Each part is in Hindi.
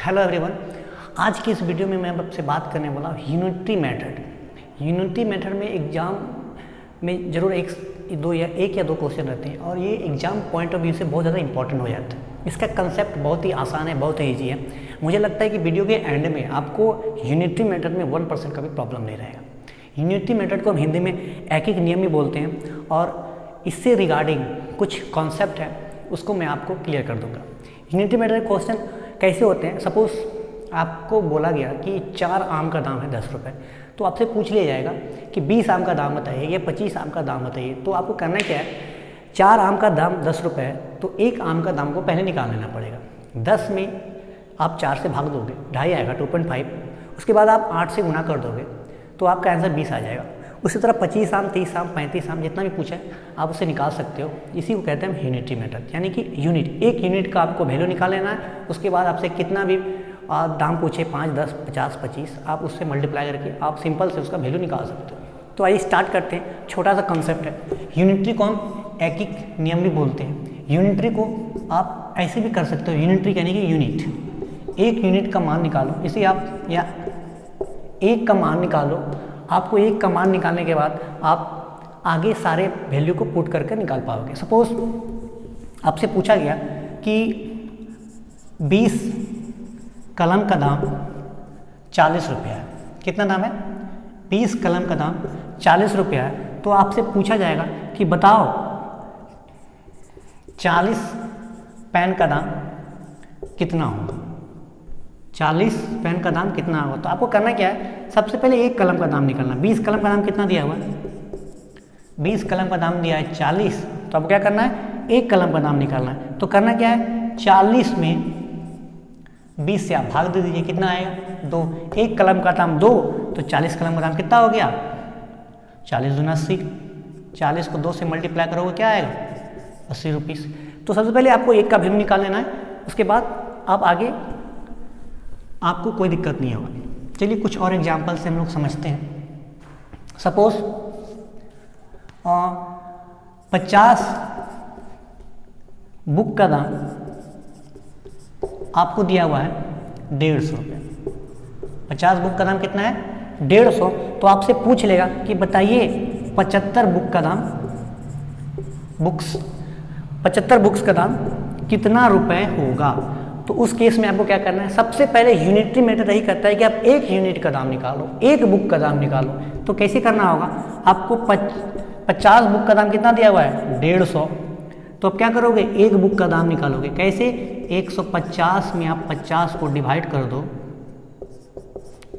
Hello everyone. आज की इस वीडियो में मैं आपसे बात करने वाला हूँ यूनिटरी मेथड। यूनिटरी मेथड में एग्जाम में ज़रूर एक या दो क्वेश्चन रहते हैं और ये एग्जाम पॉइंट ऑफ व्यू से बहुत ज़्यादा इंपॉर्टेंट हो जाता है। इसका कंसेप्ट बहुत ही आसान है, बहुत ही ईजी है। मुझे लगता है कि वीडियो के एंड में आपको यूनिटरी मेथड में 1% का भी प्रॉब्लम नहीं रहेगा। यूनिटरी मेथड को हम हिंदी में एक नियम भी बोलते हैं और इससे रिगार्डिंग कुछ कॉन्सेप्ट है उसको मैं आपको क्लियर कर दूंगा। यूनिटरी मेथड क्वेश्चन कैसे होते हैं? सपोज आपको बोला गया कि 4 आम का दाम है 10 रुपये, तो आपसे पूछ लिया जाएगा कि 20 आम का दाम बताइए या 25 आम का दाम बताइए। तो आपको करना क्या है, 4 आम का दाम 10 रुपये है तो 1 आम का दाम को पहले निकाल लेना पड़ेगा। 10 में आप 4 से भाग दोगे, 2.5 आएगा 2.5। उसके बाद आप 8 से गुना कर दोगे तो आपका आंसर 20 आ जाएगा। उसी तरह 25 आम, 30 आम, 35 आम जितना भी पूछा है आप उसे निकाल सकते हो। इसी को कहते हैं यूनिटरी मेथड, यानी कि एक यूनिट का आपको वैल्यू निकाल लेना है। उसके बाद आपसे कितना भी दाम पूछे 5, 10, 50, 25 आप उससे मल्टीप्लाई करके आप सिंपल से उसका वैल्यू निकाल सकते हो। तो आइए स्टार्ट करते हैं। छोटा सा कंसेप्ट है। यूनिटरी को हम एक नियम भी बोलते हैं। यूनिटरी को आप ऐसे भी कर सकते हो, यूनिटरी यानी कि यूनिट, एक यूनिट का मान निकालो। इसे आप या एक का मान निकालो। आपको एक का मान निकालने के बाद आप आगे सारे वैल्यू को पुट करके निकाल पाओगे। सपोज आपसे पूछा गया कि 20 कलम का दाम 40 रुपया है। कितना दाम है? 20 कलम का दाम 40 रुपया है। तो आपसे पूछा जाएगा कि बताओ 40 पेन का दाम कितना होगा। 40 पेन का दाम कितना होगा? तो आपको करना क्या है, सबसे पहले एक कलम का दाम निकालना। 20 कलम का दाम कितना दिया हुआ है? 20 कलम का दाम दिया है 40। तो आपको क्या करना है, एक कलम का दाम निकालना है। तो करना क्या है, 40 में 20 से आप भाग दे दीजिए, कितना आएगा 2। एक कलम का दाम 2 तो 40 कलम का दाम कितना हो गया 40 दूना 80। 40 को 2 से मल्टीप्लाई करोगे क्या आएगा 80 रुपीज़। तो सबसे पहले आपको एक का वैल्यू निकाल लेना है। उसके बाद आप आगे आपको कोई दिक्कत नहीं होगा। चलिए कुछ और एग्जाम्पल से हम लोग समझते हैं। सपोज 50 बुक का दाम आपको दिया हुआ है 150 रुपये। 50 बुक का दाम कितना है 150। तो आपसे पूछ लेगा कि बताइए 75 बुक का दाम 75 बुक्स का दाम कितना रुपए होगा। तो उस केस में आपको क्या करना है, सबसे पहले यूनिटरी मेथड यही करता है कि आप एक यूनिट का दाम निकालो, एक बुक का दाम निकालो। तो कैसे करना होगा, आपको 50 बुक का दाम कितना दिया हुआ है 150। तो आप क्या करोगे, एक बुक का दाम निकालोगे। कैसे, 150 में आप 50 को डिवाइड कर दो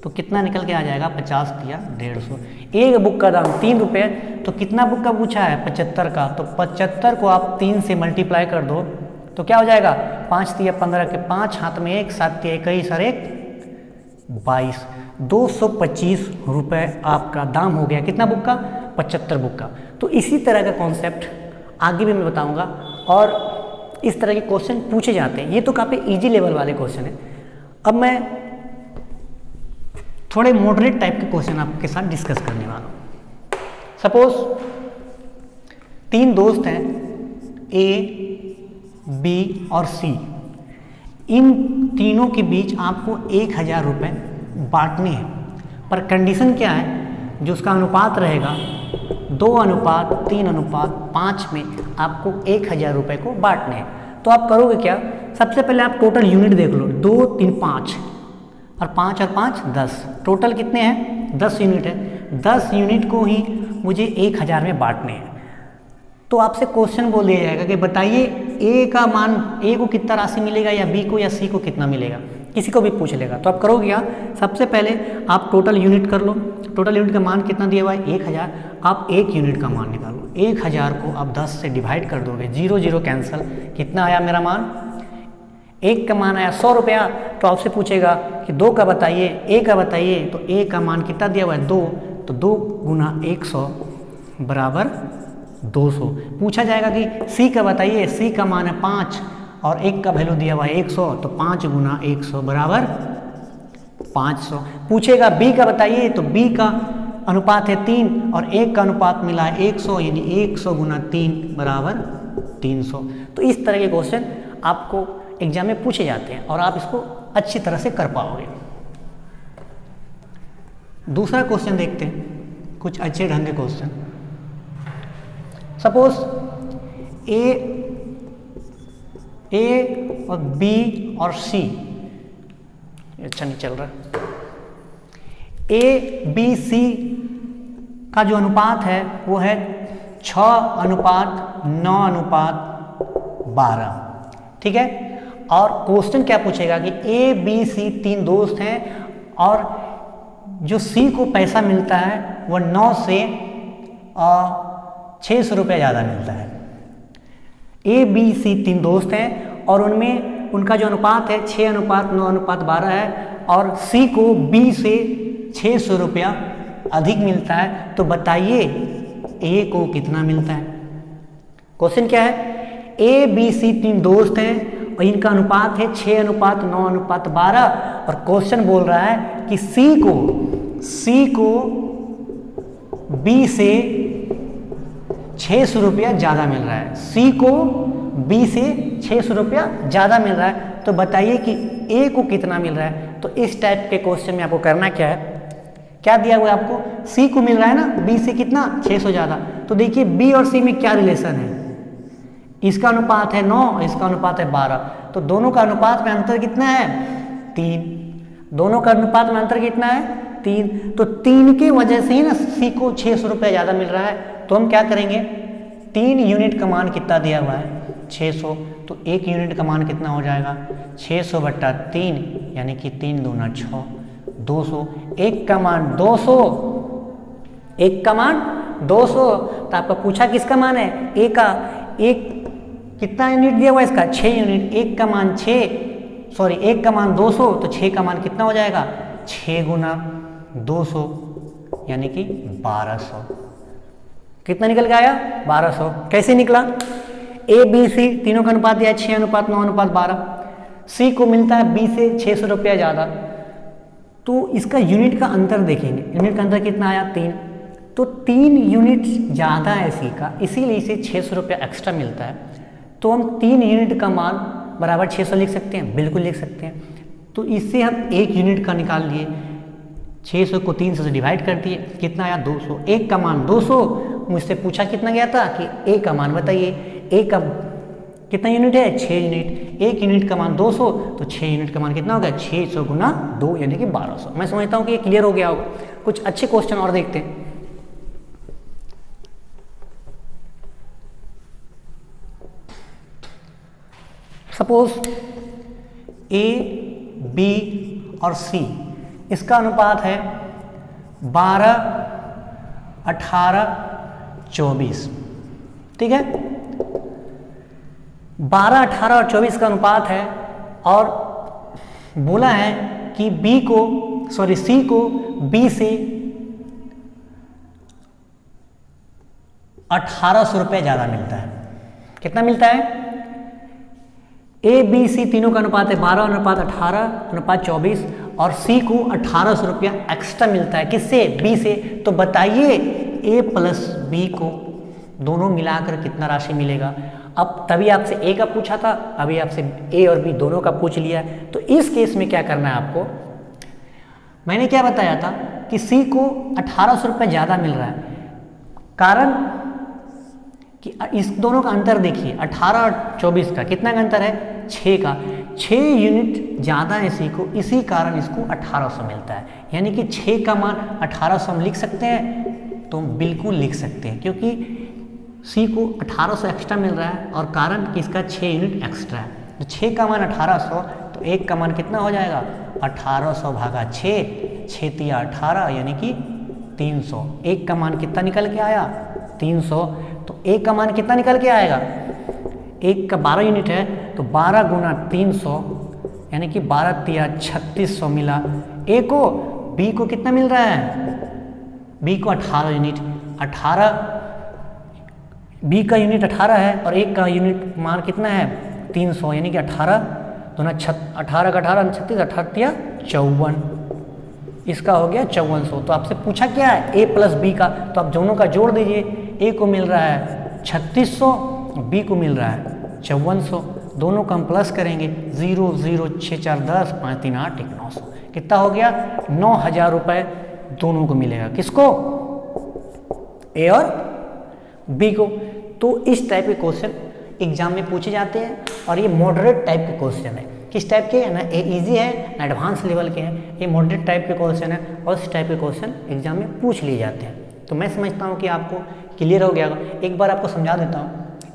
तो कितना निकल के आ जाएगा 50 दिया 150। एक बुक का दाम 3 रुपये। तो कितना बुक का पूछा है 75 का। तो 75 को आप 3 से मल्टीप्लाई कर दो तो क्या हो जाएगा 5 तिया 15 के 5 हाथ में 1, 7 तिया 21 और 1 22। 225 रुपये आपका दाम हो गया। कितना बुक का 75 बुक का। तो इसी तरह का कॉन्सेप्ट आगे भी मैं बताऊंगा और इस तरह के क्वेश्चन पूछे जाते हैं। ये तो काफ़ी इजी लेवल वाले क्वेश्चन है। अब मैं थोड़े मॉडरेट टाइप के क्वेश्चन आपके साथ डिस्कस करने वाला हूँ। सपोज 3 दोस्त हैं ए, बी और सी। इन तीनों के बीच आपको 1000 रुपये बांटने हैं, पर कंडीशन क्या है, जो उसका अनुपात रहेगा 2:3:5 में आपको 1000 रुपये को बांटने हैं। तो आप करोगे क्या, सबसे पहले आप टोटल यूनिट देख लो। 2, 3, 5 और 5 और 5 10। टोटल कितने हैं 10 यूनिट है। 10 यूनिट को ही मुझे 1000 में बांटने हैं। तो आपसे क्वेश्चन बोल दिया जाएगा कि बताइए ए का मान, ए को कितना राशि मिलेगा या बी को या सी को कितना मिलेगा। किसी को भी पूछ लेगा। तो आप करोगे क्या, सबसे पहले आप टोटल यूनिट कर लो। टोटल यूनिट का मान कितना दिया हुआ है 1000। आप एक यूनिट का मान निकालो। 1000 को आप 10 से डिवाइड कर दोगे, 0 0 कैंसिल। कितना आया मेरा मान, एक का मान आया 100 रुपया। तो आपसे पूछेगा कि 2 का बताइए, ए का बताइए। तो ए का मान कितना दिया हुआ है 2। तो 2 गुना 100 बराबर 200। पूछा जाएगा कि सी का बताइए। सी का मान है 5 और 1 का वैल्यू दिया हुआ है 100। तो 5 गुना 100 बराबर 500। पूछेगा बी का बताइए। तो बी का अनुपात है 3 और 1 का अनुपात मिला है 100, यानी 100 गुना 3 बराबर 300। तो इस तरह के क्वेश्चन आपको एग्जाम में पूछे जाते हैं और आप इसको अच्छी तरह से कर पाओगे। दूसरा क्वेश्चन देखते हैं, कुछ अच्छे ढंग के क्वेश्चन। सपोज ए और बी और सी, अच्छा नहीं चल रहा, ए बी सी का जो अनुपात है वो है 6:9:12, ठीक है। और क्वेश्चन क्या पूछेगा कि ए बी सी 3 दोस्त हैं और जो सी को पैसा मिलता है वह 9 से 600 रुपये ज़्यादा मिलता है। ए बी सी 3 दोस्त हैं और उनमें उनका जो अनुपात है 6:9:12 है और सी को बी से 600 रुपया अधिक मिलता है, तो बताइए ए को कितना मिलता है। क्वेश्चन क्या है, ए बी सी 3 दोस्त हैं और इनका अनुपात है 6:9:12 और क्वेश्चन बोल रहा है कि सी को बी से 600 रुपया ज़्यादा मिल रहा है। सी को बी से 600 रुपया ज़्यादा मिल रहा है, तो बताइए कि ए को कितना मिल रहा है। तो इस टाइप के क्वेश्चन में आपको करना क्या है, क्या दिया हुआ है आपको, सी को मिल रहा है ना बी से कितना 600 ज़्यादा, तो देखिए बी और सी में क्या रिलेशन है, इसका अनुपात है 9, इसका अनुपात है 12, तो दोनों का अनुपात में अंतर कितना है 3, दोनों का अनुपात में अंतर कितना है 3, तो 3 के वजह से ही ना सी को 600 रुपया ज़्यादा मिल रहा है। तो हम क्या करेंगे, 3 यूनिट का मान कितना दिया हुआ है 600, तो 1 यूनिट का मान कितना हो जाएगा 600/3 यानी कि 3 दूना 6, 200, 1 का मान 200, 1 का मान 200। तो आपका पूछा किसका मान है, ए का, एक कितना यूनिट दिया हुआ है इसका 6 यूनिट, 1 का मान 1 का मान 200, तो 6 का मान कितना हो जाएगा 6 गुना 200 यानी कि 1200। कितना निकल के आया 1200। कैसे निकला, ए बी सी तीनों का अनुपात दिया 6:9:12, सी को मिलता है बी से 600 रुपया ज़्यादा, तो इसका यूनिट का अंतर देखेंगे, यूनिट का अंतर कितना आया 3, तो 3 यूनिट ज़्यादा है सी का, इसीलिए इसे 600 रुपया एक्स्ट्रा मिलता है। तो हम 3 यूनिट का मान बराबर 600 लिख सकते हैं, बिल्कुल लिख सकते हैं। तो इससे हम 1 यूनिट का निकाल लिए, 600 को 300 से डिवाइड कर दिए, कितना आया 200, 1 का मान 200। मुझसे पूछा कितना गया था कि ए का मान बताइए, ए का कितना यूनिट है 6 यूनिट, 1 यूनिट का मान 200, तो 6 यूनिट का मान कितना हो गया 600 गुना 2 यानी कि 1200। मैं समझता हूँ कि ये क्लियर हो गया होगा। कुछ अच्छे क्वेश्चन और देखते हैं। सपोज ए बी और सी, इसका अनुपात है 12:18:24, ठीक है। 12, 18 और 24 का अनुपात है और बोला है कि सी को बी से 1800 रुपये ज़्यादा मिलता है। कितना मिलता है, ए बी सी तीनों का अनुपात है 12:18:24 और सी को 1800 रुपया एक्स्ट्रा मिलता है, किससे बी से। तो बताइए ए प्लस बी को दोनों मिलाकर कितना राशि मिलेगा। अब तभी आपसे ए का पूछा था, अभी आपसे ए और बी दोनों का पूछ लिया है। तो इस केस में क्या करना है आपको, मैंने क्या बताया था कि सी को 1800 रुपये ज़्यादा मिल रहा है, कारण कि इस दोनों का अंतर देखिए 18 और 24 का कितना का अंतर है 6 का, 6 यूनिट ज़्यादा है सी को, इसी कारण इसको 1800 मिलता है। यानी कि 6 का मान 1800 हम लिख सकते हैं, तो हम बिल्कुल लिख सकते हैं, क्योंकि सी को 1800 एक्स्ट्रा मिल रहा है और कारण कि इसका 6 यूनिट एक्स्ट्रा है। तो 6 का मान 1800, तो 1 का मान कितना हो जाएगा 1800/6, 6 तिया 18 यानी कि 300। 1 का मान कितना निकल के आया 300, तो 1 का मान कितना निकल के आएगा, 1 का 12 यूनिट है तो 12 गुना 300 यानी कि 12 तिया 3600 मिला। ए को, बी को कितना मिल रहा है, बी को 18 यूनिट, 18 बी का यूनिट 18 है और 1 का यूनिट मान कितना है 300 यानी कि 18 दोनों 18 का 18 36, 18 तिया 54, इसका हो गया 5400। तो आपसे पूछा क्या है ए प्लस बी का, तो आप दोनों का जोड़ दीजिए, ए को मिल रहा है 3600, बी को मिल रहा है 5400, दोनों का हम प्लस करेंगे, 0 0 6 4 10 5 3 8 1 900, कितना हो गया 9,000 रुपये दोनों को मिलेगा। किसको? ए और बी को। तो इस टाइप के क्वेश्चन एग्जाम में पूछे जाते हैं और ये मॉडरेट टाइप के क्वेश्चन है। किस टाइप के? ना ए इजी है ना एडवांस लेवल के हैं, ये मॉडरेट टाइप के क्वेश्चन है और इस टाइप के क्वेश्चन एग्जाम में पूछ लिए जाते हैं। तो मैं समझता हूँ कि आपको क्लियर हो गया होगा। एक बार आपको समझा देता हूँ।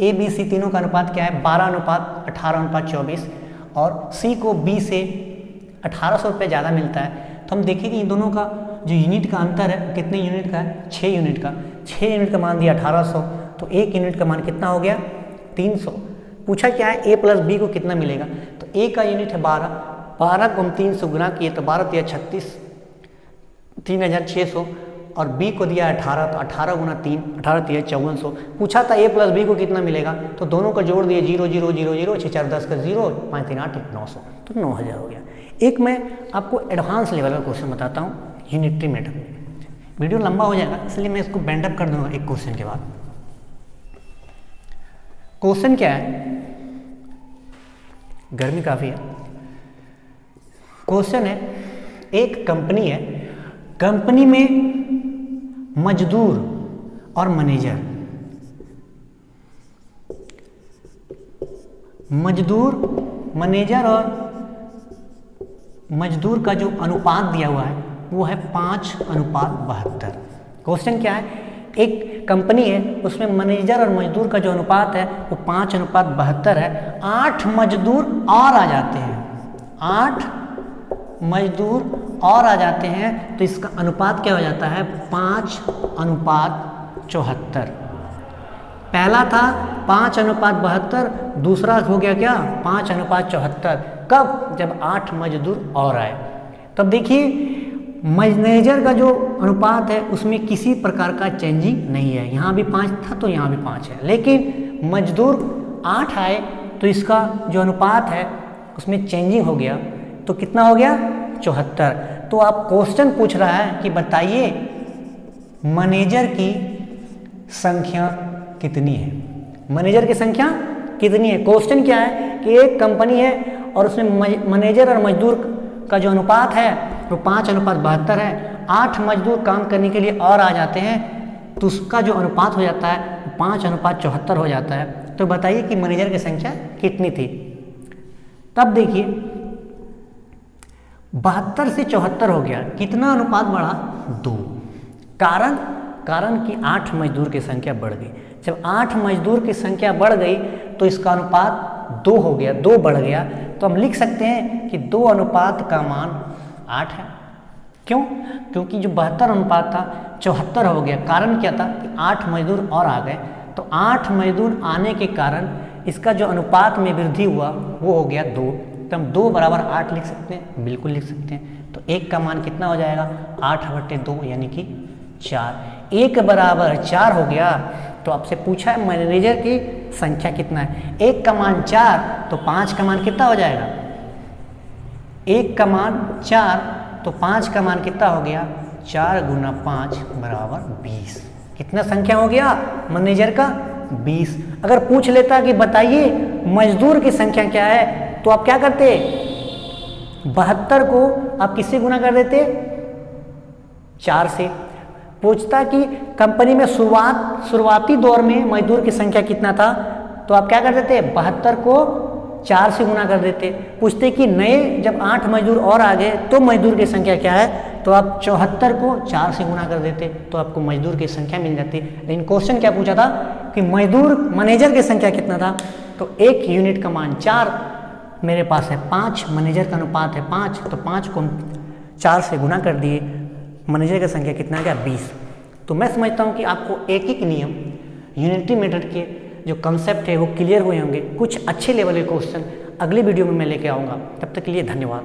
ए बी सी तीनों का अनुपात क्या है? 12:18:24 और सी को बी से 1800 रुपये ज़्यादा मिलता है। तो हम देखें कि इन दोनों का जो यूनिट का अंतर है कितने यूनिट का है? 6 यूनिट का। 6 यूनिट का मान दिया 1800, तो 1 यूनिट का मान कितना हो गया? 300। पूछा क्या है? ए प्लस बी को कितना मिलेगा? तो ए का यूनिट है 12, 12 को हम 300 गुना किए तो 12 दिया 36, 3600 और बी को दिया 18, तो 18 गुना 3 18 दिया 5400। पूछा था ए प्लस बी को कितना मिलेगा, तो दोनों को जोड़ दिए 0 0 0 0 6 4 10 का 0 5 3 8 900, तो 9000 हो गया। एक मैं आपको एडवांस लेवल का क्वेश्चन बताता हूँ यूनिटरी मेथड में। वीडियो लंबा हो जाएगा इसलिए मैं इसको बैंड अप कर दूंगा एक क्वेश्चन के बाद। क्वेश्चन क्या है? गर्मी काफ़ी है। क्वेश्चन है, एक कंपनी है, कंपनी में मजदूर और मैनेजर, मैनेजर और मजदूर का जो अनुपात दिया हुआ है वो है 5:72। क्वेश्चन क्या है? एक कंपनी है उसमें मैनेजर और मजदूर का जो अनुपात है वो 5:72 है। 8 मजदूर और आ जाते हैं, 8 मजदूर और आ जाते हैं, तो इसका अनुपात क्या हो जाता है? 5:74। पहला था 5:72, दूसरा हो गया क्या? 5:74। कब? जब 8 मजदूर और आए। तब देखिए मैनेजर का जो अनुपात है उसमें किसी प्रकार का चेंजिंग नहीं है, यहाँ भी 5 था तो यहाँ भी 5 है, लेकिन मजदूर 8 आए तो इसका जो अनुपात है उसमें चेंजिंग हो गया, तो कितना हो गया? 74। तो आप क्वेश्चन पूछ रहा है कि बताइए मैनेजर की संख्या कितनी है? मैनेजर की संख्या कितनी है? क्वेश्चन क्या है कि एक कंपनी है और उसमें मैनेजर और मजदूर का जो अनुपात है वो 5:72 है। 8 मजदूर काम करने के लिए और आ जाते हैं तो उसका जो अनुपात हो जाता है 5:74 हो जाता है। तो बताइए कि मैनेजर की संख्या कितनी थी? तब देखिए 72 से 74 हो गया, कितना अनुपात बढ़ा? 2। कारण कि 8 मजदूर की संख्या बढ़ गई। जब 8 मजदूर की संख्या बढ़ गई तो इसका अनुपात 2 हो गया, 2 बढ़ गया। तो हम लिख सकते हैं कि 2 अनुपात का मान 8 है। क्यों? क्योंकि जो 72 अनुपात था 74 हो गया। कारण क्या था कि 8 मजदूर और आ गए, तो 8 मजदूर आने के कारण इसका जो अनुपात में वृद्धि हुआ वो हो गया 2। तो हम 2 बराबर 8 लिख सकते हैं, बिल्कुल लिख सकते हैं। तो 1 का मान कितना हो जाएगा? 8/2 यानी कि 4। 1 बराबर 4 हो गया। तो आपसे पूछा है मैनेजर की संख्या कितना है? 1 का मान 4, तो 5 का मान कितना हो जाएगा? 1 का मान 4 तो 5 का मान कितना हो गया? 4 गुना 5 बराबर 20। कितना संख्या हो गया मैनेजर का? 20। अगर पूछ लेता कि बताइए मजदूर की संख्या क्या है, तो आप क्या करते? 72 को आप किससे गुना कर देते? 4 से। पूछता कि कंपनी में शुरुआती दौर में मजदूर की संख्या कितना था, तो आप क्या कर देते? 72 को 4 से गुना कर देते। पूछते कि नए जब 8 मजदूर और आ गए तो मजदूर की संख्या क्या है, तो आप 74 को 4 से गुना कर देते, तो आपको मजदूर की संख्या मिल जाती। लेकिन क्वेश्चन क्या पूछा था कि मैनेजर की संख्या कितना था, तो 1 यूनिट का मान 4, मेरे पास है 5, मैनेजर का अनुपात है 5, तो 5 को 4 से गुना कर दिए, मैनेजर की संख्या कितना गया? 20। तो मैं समझता हूँ कि आपको एक एक नियम यूनिटरी मेथड के जो कंसेप्ट है वो क्लियर हुए होंगे। कुछ अच्छे लेवल के क्वेश्चन अगले वीडियो में मैं लेके आऊँगा। तब तक के लिए धन्यवाद।